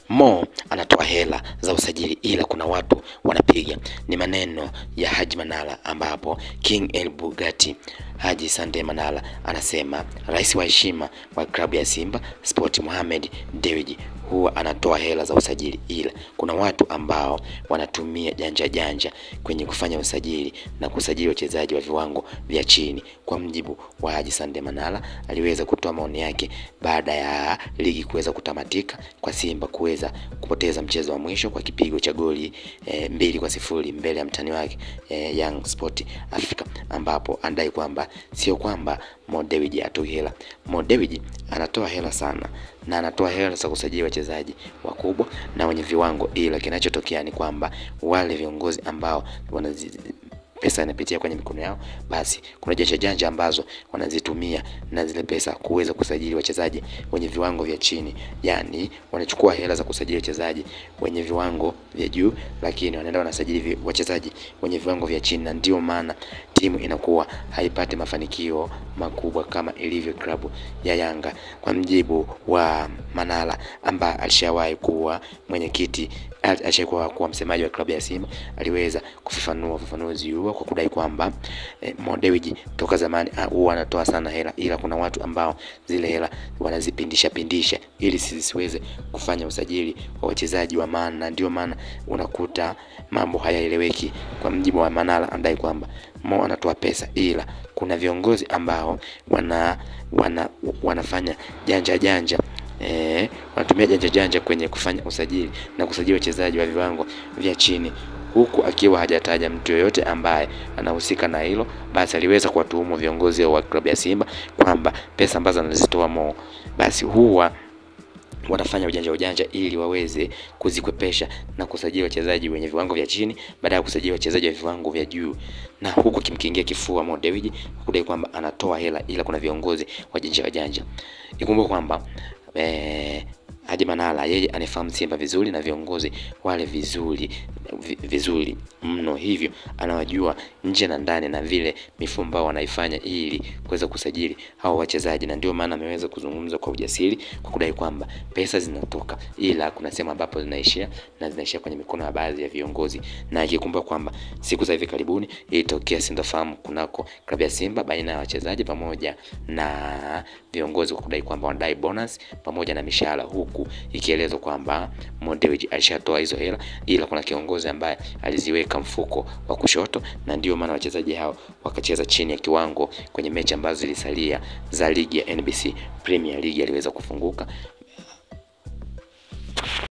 Mo anatoa hela za usajili ila kuna watu wanapiga. Ni maneno ya Haji Manara, ambapo King El Bugatti Haji Sande Manara anasema rais wa heshima wa klabu ya Simba Sport Mohamed Dewji huwa anatoa hela za usajili ila kuna watu ambao wanatumia janja kwenye kufanya usajili na kusajili wachezaji wa viwango vya chini. Kwa mjibu wa Haji Sande Manara, aliweza kutoa maoni yake baada ya ligi kuweza kutamatika kwa Simba kuweza kupoteza mchezo wa mwisho kwa kipigo cha goli 2-0 mbele ya mtani wake Young Sport Africa, ambapo andai kwamba sio kwamba Mo Dewji atoi hela. Mo Dewji anatoa hela sana na anatoa hela za kusajili wachezaji wakubwa na wenye viwango, ila kinachotokea ni kwamba wale viongozi ambao pesa inapitia kwenye mikono yao, basi kuna janja ambazo wanazitumia na zile pesa kuweza kusajili wachezaji wenye viwango vya chini. Yani wanachukua hela za kusajili wachezaji wenye viwango vya juu, lakini wanaenda wanasajili wachezaji wenye viwango vya chini, na ndio maana timu inakuwa haipati mafanikio makubwa kama ilivyo klabu ya Yanga. Kwa mjibu wa Manara ambaye alishawahi kuwa mwenyekiti, alishakuwa kuwa msemaji wa klabu ya Simba, aliweza kufafanua ufafanuzi huo kwa kudai kwamba Mo Dewji toka zamani huwa anatoa sana hela, ila kuna watu ambao zile hela wanazipindisha ili siweze kufanya usajili wa wachezaji wa maana, ndio maana unakuta mambo hayaeleweki. Kwa mjibu wa Manara andai kwamba Mo anatoa pesa ila kuna viongozi ambao wanafanya janja wanatumia janja kwenye kufanya usajili na kusajili wachezaji wa viwango vya chini, huku akiwa hajataja mtu yoyote ambaye anahusika na hilo. Basi aliweza kuwatuhumu viongozi wa klabu ya Simba kwamba pesa ambazo anazitoa Mo basi huwa wanafanya ujanja ili waweze kuzikwepesha na kusajili wachezaji wenye viwango vya chini baada ya kusajili wachezaji wa viwango vya juu, na huko kimkingia kifua Mo Dewji kudai kwamba anatoa hela ila kuna viongozi wajanja. Nikumbuke kwamba Haji Manara yeye anafahamu Simba vizuri na viongozi wale vizuri mno, hivyo anawajua nje na ndani na vile mifumo wanaifanya ili kuweza kusajili hao wachezaji, na ndio maana ameweza kuzungumza kwa ujasiri kwa kudai kwamba pesa zinatoka ila kuna sema ambapo zinaishia kwenye mikono ya baadhi ya viongozi. Na akikumbuka kwamba siku za hivi karibuni ilitokea sintofahamu kunako klabu ya Simba baina ya wachezaji pamoja na viongozi kwa kudai kwamba wanadai bonus pamoja na mishahara, huku ikielezwa kwamba Mo Dewji alishatoa hizo hela ila kuna kiongozi ambaye aliziweka mfuko wa kushoto, na ndio maana wachezaji hao wakacheza chini ya kiwango kwenye mechi ambazo zilisalia za ligi ya NBC Premier League. Aliweza kufunguka